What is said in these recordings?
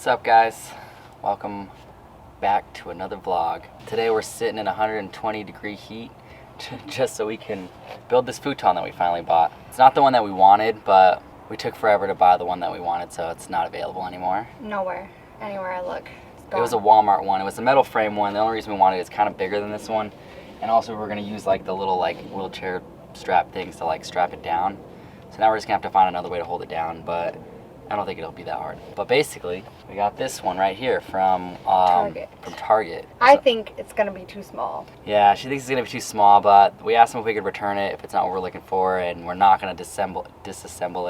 What's up, guys? Welcome back to another vlog. Today we're sitting in 120-degree heat just so we can build this futon that we finally bought. It's not the one that we wanted, but we took forever to buy the one that we wanted, so it's not available anymore. Nowhere. Anywhere I look, it's gone. It was a Walmart one. It was a metal frame one. The only reason we wanted it is kind of bigger than this one. And also we were going to use like the little like wheelchair strap things to like strap it down. So now we're just going to have to find another way to hold it down, but I don't think it'll be that hard. But basically, we got this one right here from Target. I think it's gonna be too small. Yeah, she thinks it's gonna be too small, but we asked them if we could return it if it's not what we're looking for, and we're not gonna disassemble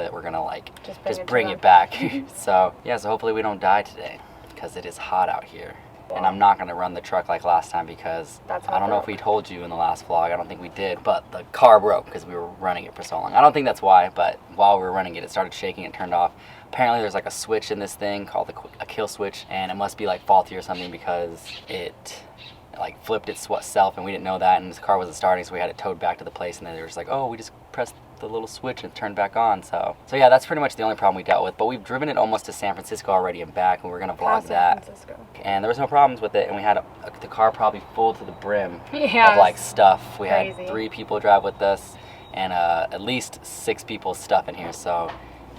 it. We're gonna like just bring it back. So yeah, so hopefully we don't die today because it is hot out here. And I'm not going to run the truck like last time because I don't know if we told you in the last vlog. I don't think we did, but the car broke because we were running it for so long. I don't think that's why, but while we were running it, it started shaking and turned off. Apparently there's like a switch in this thing called a kill switch, and it must be like faulty or something because it like flipped itself, and we didn't know that, and the car wasn't starting, so we had it towed back to the place, and then they were just like, oh, we just pressed the little switch and it turned back on. So yeah, that's pretty much the only problem we dealt with, but we've driven it almost to San Francisco already and back, and we're gonna vlog that. And there was no problems with it, and we had the car probably full to the brim of like stuff. We had 3 people drive with us, and at least 6 people's stuff in here, so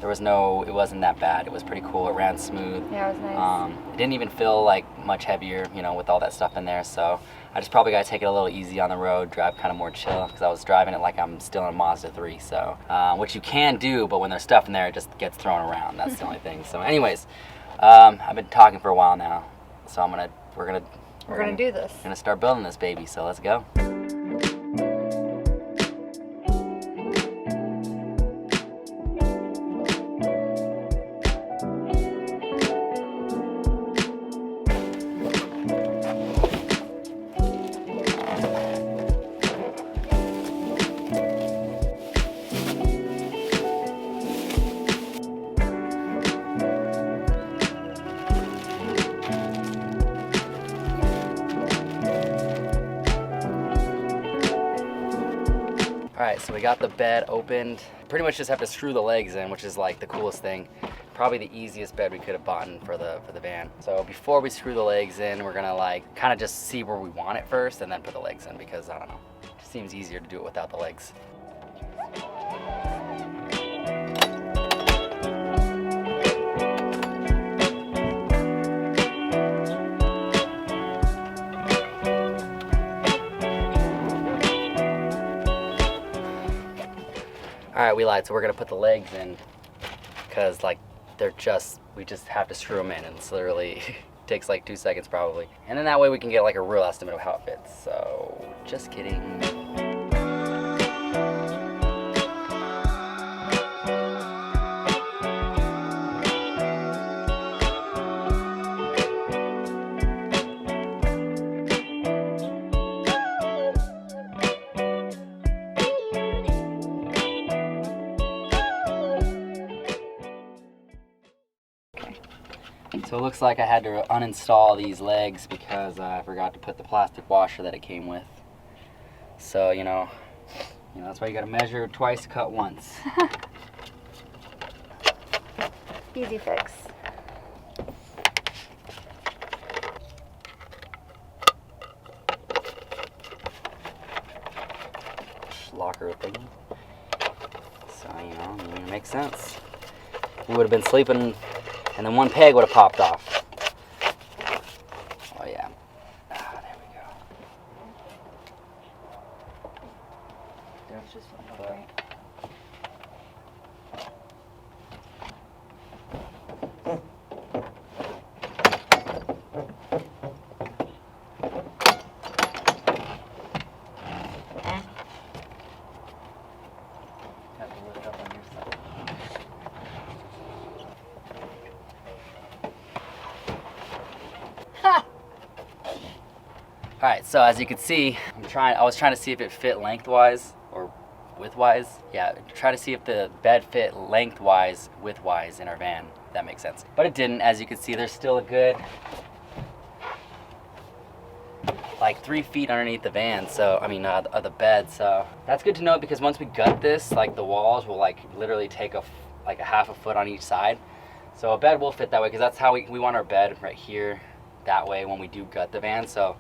it wasn't that bad. It was pretty cool. It ran smooth. Yeah, it was nice. It didn't even feel like much heavier, you know, with all that stuff in there. So I just probably got to take it a little easy on the road, drive kind of more chill, because I was driving it like I'm still in a Mazda 3. So, which you can do, but when there's stuff in there, it just gets thrown around. That's the only thing. So, anyways, I've been talking for a while now, so we're gonna do this. We're gonna start building this baby. So let's go. Alright, so we got the bed opened. Pretty much just have to screw the legs in, which is like the coolest thing. Probably the easiest bed we could have bought for the van. So before we screw the legs in, we're gonna like kind of just see where we want it first and then put the legs in, because I don't know, it just seems easier to do it without the legs. Alright, we lied, so we're gonna put the legs in because like we just have to screw them in, and it's literally takes like 2 seconds probably. And then that way we can get like a real estimate of how it fits. So just kidding. So it looks like I had to uninstall these legs because I forgot to put the plastic washer that it came with. So, you know that's why you gotta measure twice, cut once. Easy fix. Locker thing. So, it makes sense. We would have been sleeping and then one peg would have popped off. Oh yeah. Ah, there we go. That's just right. Alright, so as you can see, I was trying to see if it fit lengthwise or widthwise. Yeah, try to see if the bed fit lengthwise, widthwise in our van, if that makes sense. But it didn't. As you can see, there's still a good like 3 feet underneath the van, so of the bed. So that's good to know, because once we gut this, like the walls will like literally take like a half a foot on each side. So a bed will fit that way because that's how we want our bed right here, that way when we do gut the van. So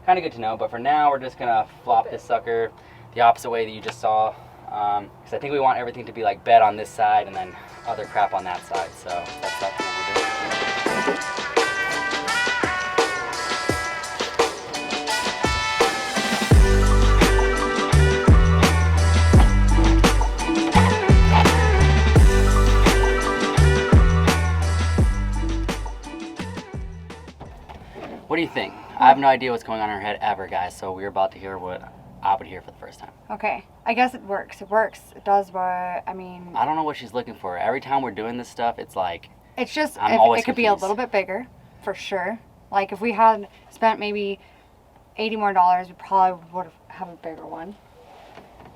kind of good to know. But for now, we're just gonna flop this sucker the opposite way that you just saw, because I think we want everything to be like bed on this side and then other crap on that side. So that's what we're doing. What do you think? I have no idea what's going on in her head ever, guys. So we're about to hear what I would hear for the first time. Okay, I guess it works. It works. It does work. I mean, I don't know what she's looking for. Every time we're doing this stuff, it's like it's just I'm always it could be a confused. little bit bigger, for sure. Like if we had spent maybe $80 more, we probably would have a bigger one.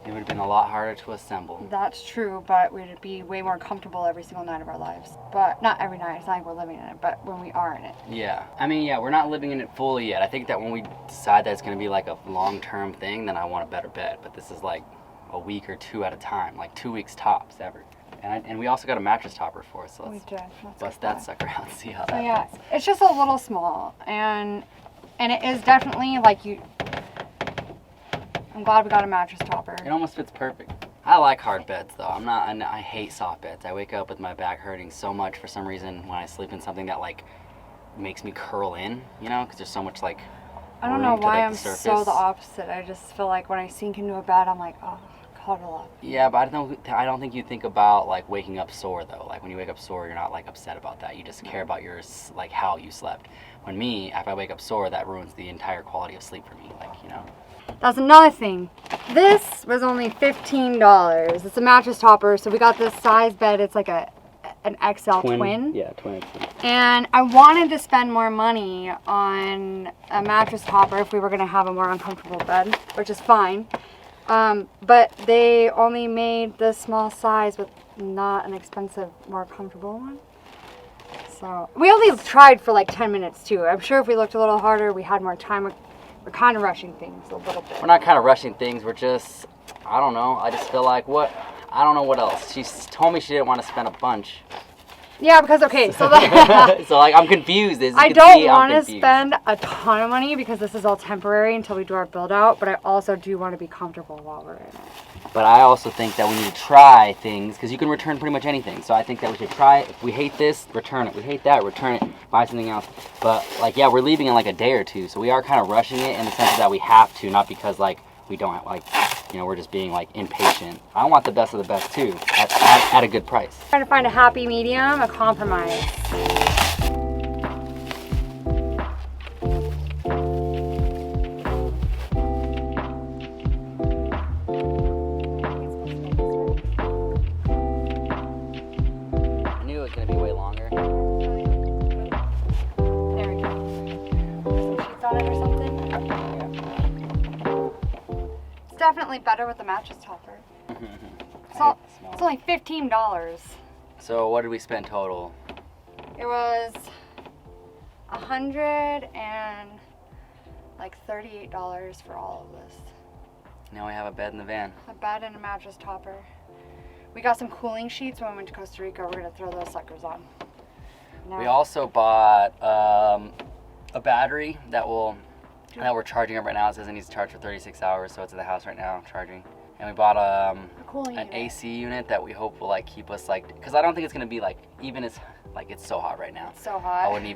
It would have been a lot harder to assemble. That's true, but we'd be way more comfortable every single night of our lives. But not every night. It's not like we're living in it, but when we are in it. Yeah. I mean, yeah, we're not living in it fully yet. I think that when we decide that it's going to be like a long-term thing, then I want a better bed. But this is like a week or two at a time, like 2 weeks tops ever. And we also got a mattress topper for us, so let's bust that sucker out and see how that yeah, goes. it's just a little small, and it is definitely like you. I'm glad we got a mattress topper. It almost fits perfect. I like hard beds though. I hate soft beds. I wake up with my back hurting so much for some reason when I sleep in something that like makes me curl in, you know, because there's so much like I don't know room to, why like, I'm the surface. so the opposite. I just feel like when I sink into a bed, I'm like, oh, cuddle up. Yeah, but I don't think you think about like waking up sore though. Like when you wake up sore, you're not like upset about that. You just care about like how you slept. When me, if I wake up sore, that ruins the entire quality of sleep for me. Like, you know. That's another thing. This was only $15. It's a mattress topper, so we got this size bed. It's like an XL twin. Yeah, twin. And I wanted to spend more money on a mattress topper if we were going to have a more uncomfortable bed, which is fine. But they only made the small size with not an expensive, more comfortable one. So we only tried for like 10 minutes too. I'm sure if we looked a little harder, we had more time. We're kind of rushing things a little bit. We're not kind of rushing things. We're just, I don't know. I just feel like I don't know what else. She told me she didn't want to spend a bunch. Yeah, because, okay, so so like I'm confused. As you I can don't see, want I'm to confused. spend a ton of money because this is all temporary until we do our build out, but I also do want to be comfortable while we're in it. But I also think that we need to try things because you can return pretty much anything. So I think that we should try it. If we hate this, return it. We hate that, return it, buy something else. But like, yeah, we're leaving in like a day or two. So we are kind of rushing it in the sense that we have to, not because like we don't have, like, you know, we're just being like impatient. I want the best of the best too at a good price. Trying to find a happy medium, a compromise. I knew it was going to be way longer. There we go. Some sheets on it or something? It's definitely better with the mattress topper. It's only $15. So what did we spend total? It was $138 for all of this. Now we have a bed in the van. A bed and a mattress topper. We got some cooling sheets when we went to Costa Rica. We're gonna throw those suckers on. We also bought a battery that we're charging up right now. It says it needs to charge for 36 hours, so it's in the house right now charging. And we bought an AC unit that we hope will like keep us like, because I don't think it's gonna be like, even as like it's so hot right now. It's so hot. I wouldn't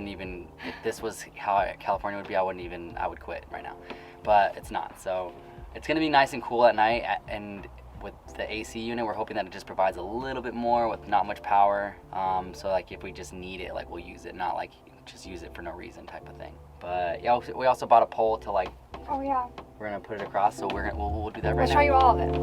even if this was how California would be, I would quit right now. But it's not. So it's gonna be nice and cool at night, and with the AC unit, we're hoping that it just provides a little bit more with not much power. So like if we just need it, like we'll use it, not like just use it for no reason type of thing. But yeah, we also bought a pole to like. Oh yeah. We're gonna put it across, so we'll do that right I'll now. show you all of it.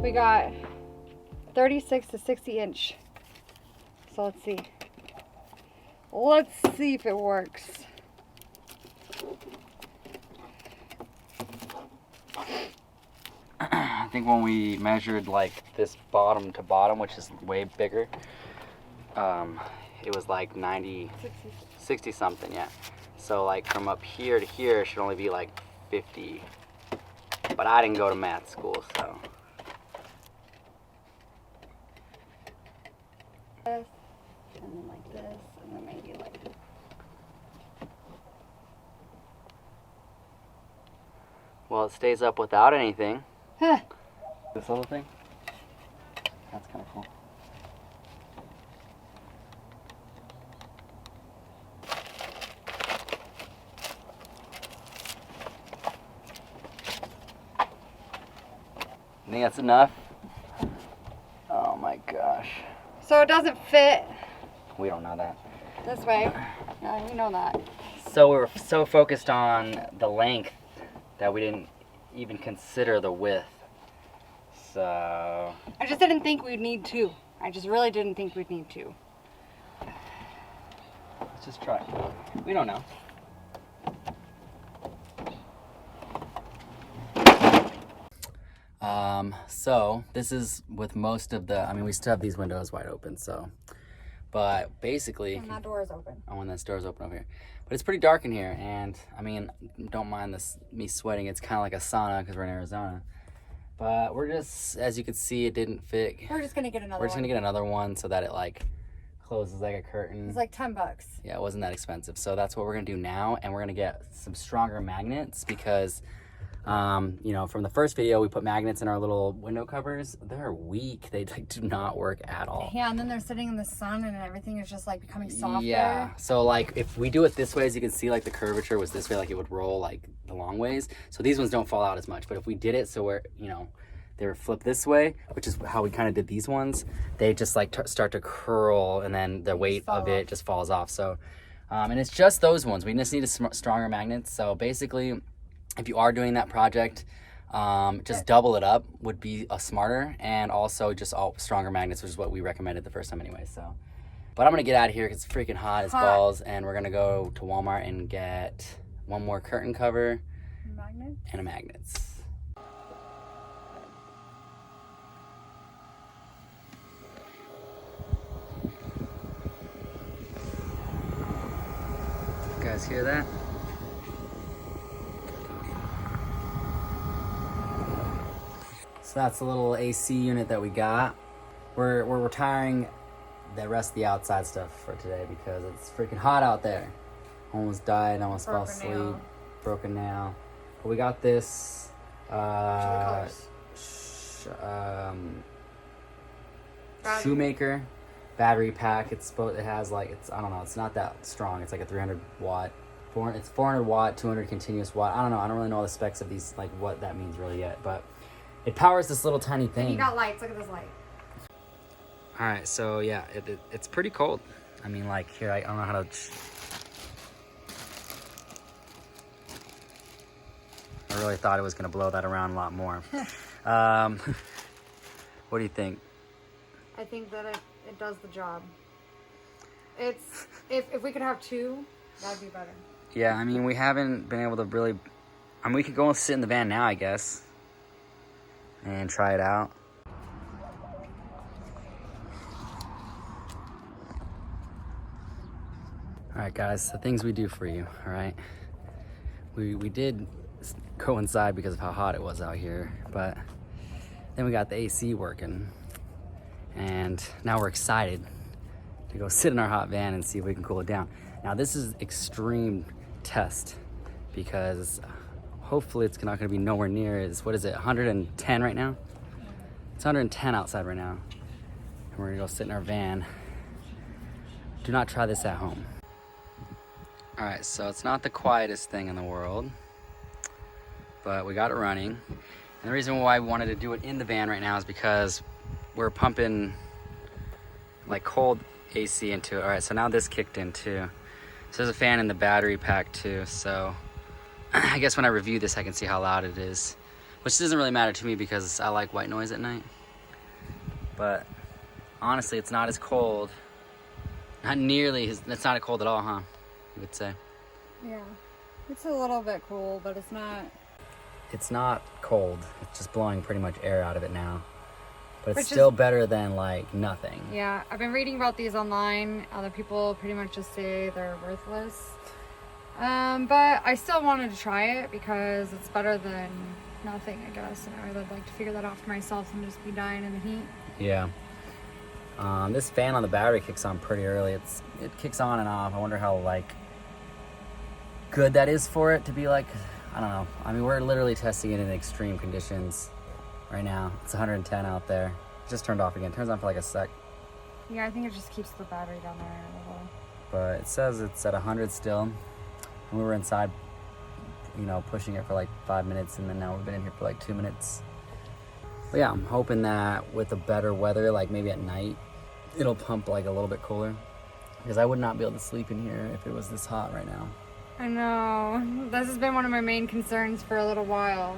we got 36 to 60 inch. So let's see. Let's see if it works. I think when we measured like this bottom to bottom, which is way bigger, it was like 60 something, yeah. So like from up here to here, it should only be like 50. But I didn't go to math school, so. And then like this, and then maybe like. Well, it stays up without anything. Huh. This little thing? That's kind of cool. I think that's enough. Oh my gosh. So it doesn't fit We don't know that. this way. Yeah, we know that. So we were so focused on the length that we didn't even consider the width. So I just didn't think we'd need two. I just really didn't think we'd need two. let's just try. We don't know. So this is with most of the, I mean, we still have these windows wide open, so, but basically, And that door is open. oh, and that door's open over here, but it's pretty dark in here, and I mean, don't mind this, me sweating, it's kind of like a sauna because we're in Arizona, but we're just, as you can see, it didn't fit. We're just gonna get another one. We're just gonna get another one so that it like closes like a curtain. It's like $10. Yeah, it wasn't that expensive. So that's what we're gonna do now, and we're gonna get some stronger magnets because, you know, from the first video we put magnets in our little window covers. They're weak. They like do not work at all. Yeah, and then they're sitting in the sun, and everything is just like becoming softer. Yeah. So like if we do it this way, as you can see, like the curvature was this way, like it would roll like the long ways. So these ones don't fall out as much. But if we did it so we're, you know, they were flipped this way, which is how we kind of did these ones, they just like start to curl, and then the weight of it just falls off. So, and it's just those ones. We just need a stronger magnets. So basically, if you are doing that project, just double it up would be smarter, and also just all stronger magnets, which is what we recommended the first time anyway. So, but I'm gonna get out of here because it's freaking hot as balls, and we're gonna go to Walmart and get one more curtain cover and a magnets. You guys hear that? So that's the little AC unit that we got. We're retiring the rest of the outside stuff for today because it's freaking hot out there. Almost died, almost fell asleep, broken nail. But we got this Shoemaker battery pack. It has like, it's, I don't know, it's not that strong. It's like a 300 watt. It's 400 watt, 200 continuous watt. I don't know. I don't really know the specs of these, like what that means really yet, but it powers this little tiny thing. And you got lights. Look at this light. All right, so yeah, it's pretty cold. I mean, like here, I don't know how to. I really thought it was gonna blow that around a lot more. What do you think? I think that it does the job. It's if we could have two, that'd be better. Yeah, I mean, we haven't been able to really. I mean, we could go and sit in the van now, I guess, and try it out. All right, guys, the things we do for you, all right? We did go inside because of how hot it was out here, but then we got the AC working, and now we're excited to go sit in our hot van and see if we can cool it down. Now, this is extreme test because hopefully it's not gonna be nowhere near as, what is it, 110 right now? It's 110 outside right now, and we're gonna go sit in our van. Do not try this at home. All right, so it's not the quietest thing in the world, but we got it running. And the reason why we wanted to do it in the van right now is because we're pumping like cold AC into it. All right, so now this kicked in too. So there's a fan in the battery pack too. So I guess when I review this, I can see how loud it is, which doesn't really matter to me because I like white noise at night. But honestly, it's not as cold. Not nearly as, it's not cold at all, huh? You would say. Yeah. It's a little bit cool, but it's not. It's not cold. It's just blowing pretty much air out of it now. But it's Which still is better than like nothing. Yeah, I've been reading about these online. Other people pretty much just say they're worthless. But I still wanted to try it because it's better than nothing, I guess. And I would like to figure that out for myself and just be dying in the heat. Yeah. This fan on the battery kicks on pretty early. It kicks on and off. I wonder how like good that is for it to be like, I don't know. I mean, we're literally testing it in extreme conditions right now. It's 110 out there. It just turned off again. Turns on for like a sec. Yeah, I think it just keeps the battery down there a little. But it says it's at 100 still. And we were inside, you know, pushing it for like 5 minutes, and then now we've been in here for like 2 minutes. But yeah, I'm hoping that with the better weather, like maybe at night, it'll pump like a little bit cooler. Because I would not be able to sleep in here if it was this hot right now. I know. This has been one of my main concerns for a little while.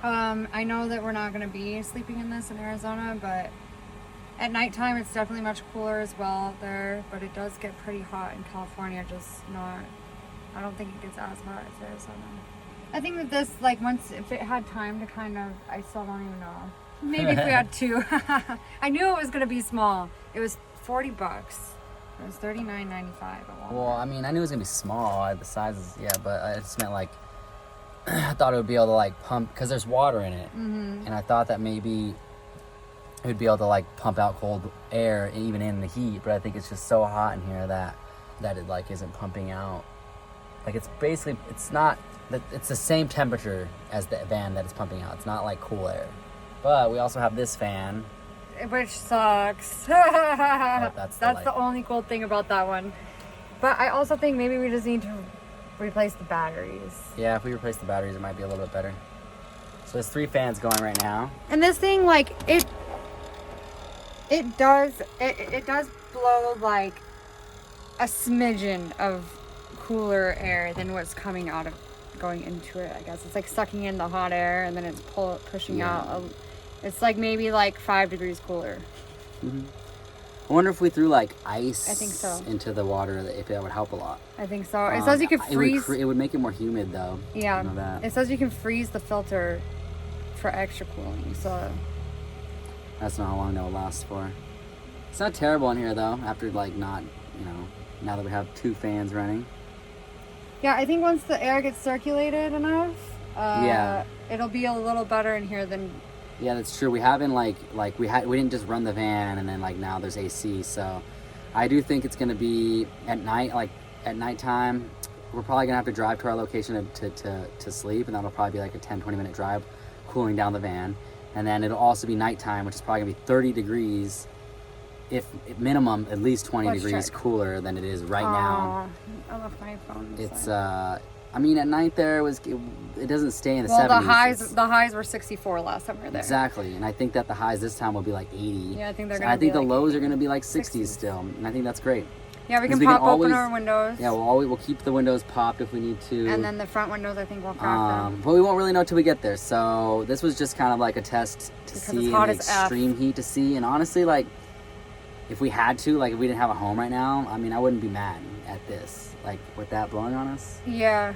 I know that we're not going to be sleeping in this in Arizona, but at nighttime it's definitely much cooler as well out there. But it does get pretty hot in California, just not... I don't think it gets as hot as Arizona. I think that this, like, once, if it had time to kind of, I still don't even know. Maybe if we had two. I knew it was going to be small. It was $40. It was $39.95. Well, I mean, I knew it was going to be small. The sizes, yeah, but I just meant, like, I thought it would be able to, like, pump, because there's water in it. Mm-hmm. And I thought that maybe it would be able to, like, pump out cold air, even in the heat. But I think it's just so hot in here that it, like, isn't pumping out. Like, it's basically, it's not, it's the same temperature as the van that it's pumping out. It's not like cool air. But we also have this fan. Which sucks. That's the only cool thing about that one. But I also think maybe we just need to replace the batteries. Yeah, if we replace the batteries, it might be a little bit better. So there's 3 fans going right now. And this thing, like, it does blow, like, a smidgen of cooler air than what's coming out of going into it, I guess. It's like sucking in the hot air and then it's pushing out. It's like maybe like 5 degrees cooler. Mm-hmm. I wonder if we threw like ice I think so. into the water, if that would help a lot. I think so. It says you can freeze. It would make it more humid though. Yeah. I know that. It says you can freeze the filter for extra cooling. So that's not how long that will last for. It's not terrible in here though, after like not, you know, now that we have 2 fans running. Yeah, I think once the air gets circulated enough, it'll be a little better in here than. Yeah, that's true. We haven't we didn't just run the van and then like now there's AC. So I do think it's gonna be at night, like at nighttime. We're probably gonna have to drive to our location to sleep, and that'll probably be like a 10-20 minute drive, cooling down the van. And then it'll also be nighttime, which is probably gonna be 30 degrees. If minimum at least 20 degrees cooler than it is right now. I left my phone. It's I mean at night there it doesn't stay in the 70s. Well, the highs were 64 last time we were there. Exactly, and I think that the highs this time will be like 80. Yeah, I think they're so gonna. I think the like lows are gonna be like 60s still, and I think that's great. Yeah, we can pop open our windows. Yeah, we'll keep the windows popped if we need to. And then the front windows, I think we'll crack them. But we won't really know till we get there. So this was just kind of like a test to see in the extreme heat to see, and honestly, like. If we had to, like if we didn't have a home right now, I mean, I wouldn't be mad at this. Like with that blowing on us. Yeah.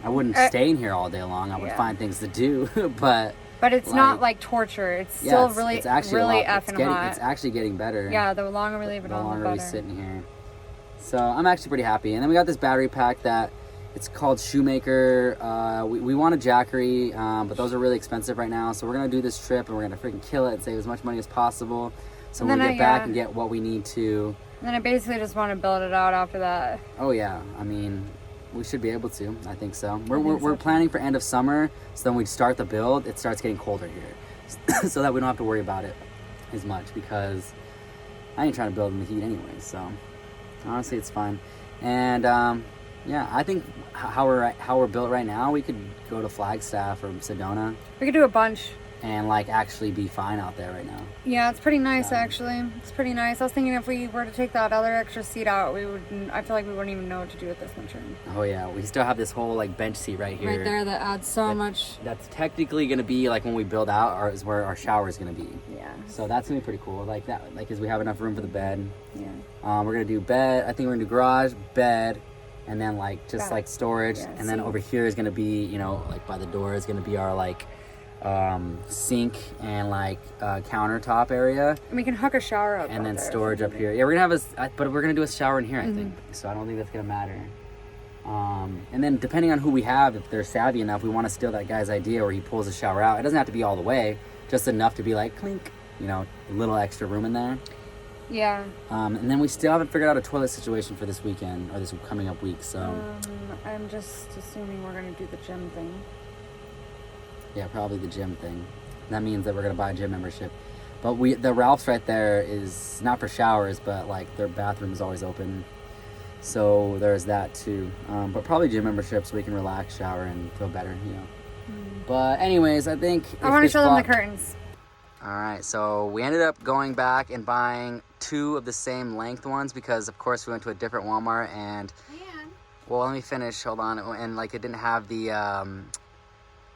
I wouldn't stay in here all day long. I would find things to do, but. But it's not like torture. It's still really effing hot. It's actually getting better. Yeah, the longer we leave it on, the better. The longer we sit in here. So I'm actually pretty happy. And then we got this battery pack that it's called Shoemaker. We want a Jackery, but those are really expensive right now. So we're gonna do this trip and we're gonna freaking kill it and save as much money as possible. So we'll get back and get what we need to. And then I basically just want to build it out after that. Oh yeah, I mean, we should be able to. I think so. We're planning for end of summer, so then we start the build. It starts getting colder here, so that we don't have to worry about it as much because I ain't trying to build in the heat anyway. So honestly, it's fine. And yeah, I think how we're built right now, we could go to Flagstaff or Sedona. We could do a bunch. and like actually be fine out there right now. Yeah, it's pretty nice actually. It's pretty nice. I was thinking if we were to take that other extra seat out, I feel like we wouldn't even know what to do with this winter. Oh yeah, we still have this whole like bench seat right here. Right there that adds so much. That's technically gonna be like when we build out, is where our shower is gonna be. Yeah. So that's gonna be pretty cool. Like that, like, cause we have enough room for the bed. Yeah. We're gonna do bed. I think we're gonna do garage, bed, and then like just like storage. Yeah, and then over here is gonna be, you know, like by the door is gonna be our like sink and like countertop area. And we can hook a shower up. And then storage up here. Yeah, we're gonna have but we're gonna do a shower in here, I think. So I don't think that's gonna matter. And then depending on who we have, if they're savvy enough, we want to steal that guy's idea where he pulls the shower out. It doesn't have to be all the way, just enough to be like clink, you know, a little extra room in there. Yeah. And then we still haven't figured out a toilet situation for this weekend or this coming up week. So I'm just assuming we're gonna do the gym thing. Yeah, probably the gym thing. That means that we're gonna buy a gym membership. But the Ralph's right there is not for showers, but like their bathroom is always open. So there's that too. But probably gym membership so we can relax, shower, and feel better, you know. But anyways, I think I want to show them the curtains. All right, so we ended up going back and buying 2 of the same length ones because, of course, we went to a different Walmart and. Well, let me finish. Hold on, and like it didn't have the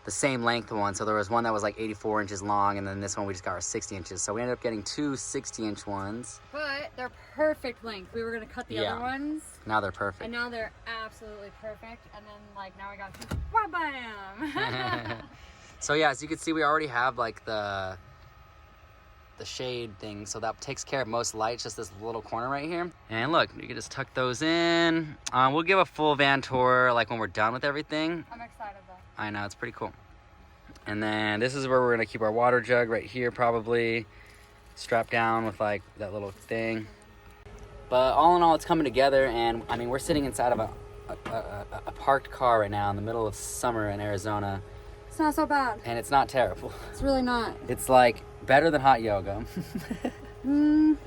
same length one. So there was one that was like 84 inches long, and then this one we just got our 60 inches. So we ended up getting 2 60-inch ones. But they're perfect length. We were going to cut the other ones. Now they're perfect. And now they're absolutely perfect. And then like now we got bam. So yeah, as you can see, we already have like the shade thing. So that takes care of most lights, just this little corner right here. And look, you can just tuck those in. We'll give a full van tour like when we're done with everything. I'm excited though. I know, it's pretty cool. And then this is where we're gonna keep our water jug right here, probably strapped down with like that little thing. But all in all, it's coming together. And I mean, we're sitting inside of a parked car right now in the middle of summer in Arizona. It's not so bad. And it's not terrible. It's really not. It's like better than hot yoga. No,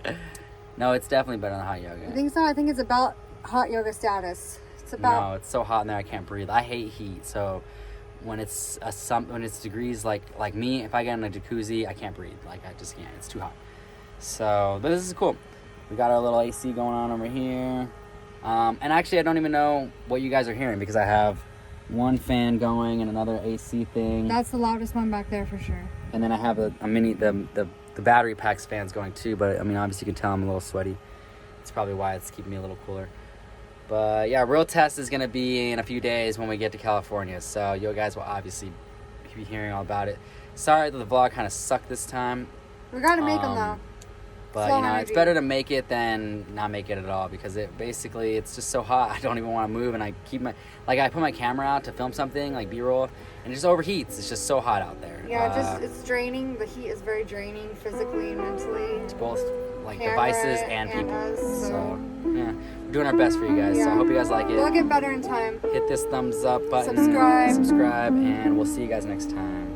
it's definitely better than hot yoga. I think so. I think it's about hot yoga status. It's about. No, it's so hot in there I can't breathe. I hate heat, so when it's when it's degrees like me, if I get in a jacuzzi, I can't breathe. Like I just can't. It's too hot. So, but this is cool. We got our little AC going on over here. And actually, I don't even know what you guys are hearing because I have one fan going and another AC thing. That's the loudest one back there for sure. And then I have a mini the battery packs fans going too. But I mean, obviously you can tell I'm a little sweaty. It's probably why it's keeping me a little cooler. But yeah, real test is gonna be in a few days when we get to California. So you guys will obviously be hearing all about it. Sorry that the vlog kind of sucked this time. We gotta make them though. But you know, it's better to make it than not make it at all because it's just so hot. I don't even want to move, and I put my camera out to film something like B-roll, and it just overheats. It's just so hot out there. Yeah, it's draining. The heat is very draining physically and mentally. It's both like devices and people. So yeah, we're doing our best for you guys. So I hope you guys like it. We'll get better in time. Hit this thumbs up button, subscribe, and we'll see you guys next time.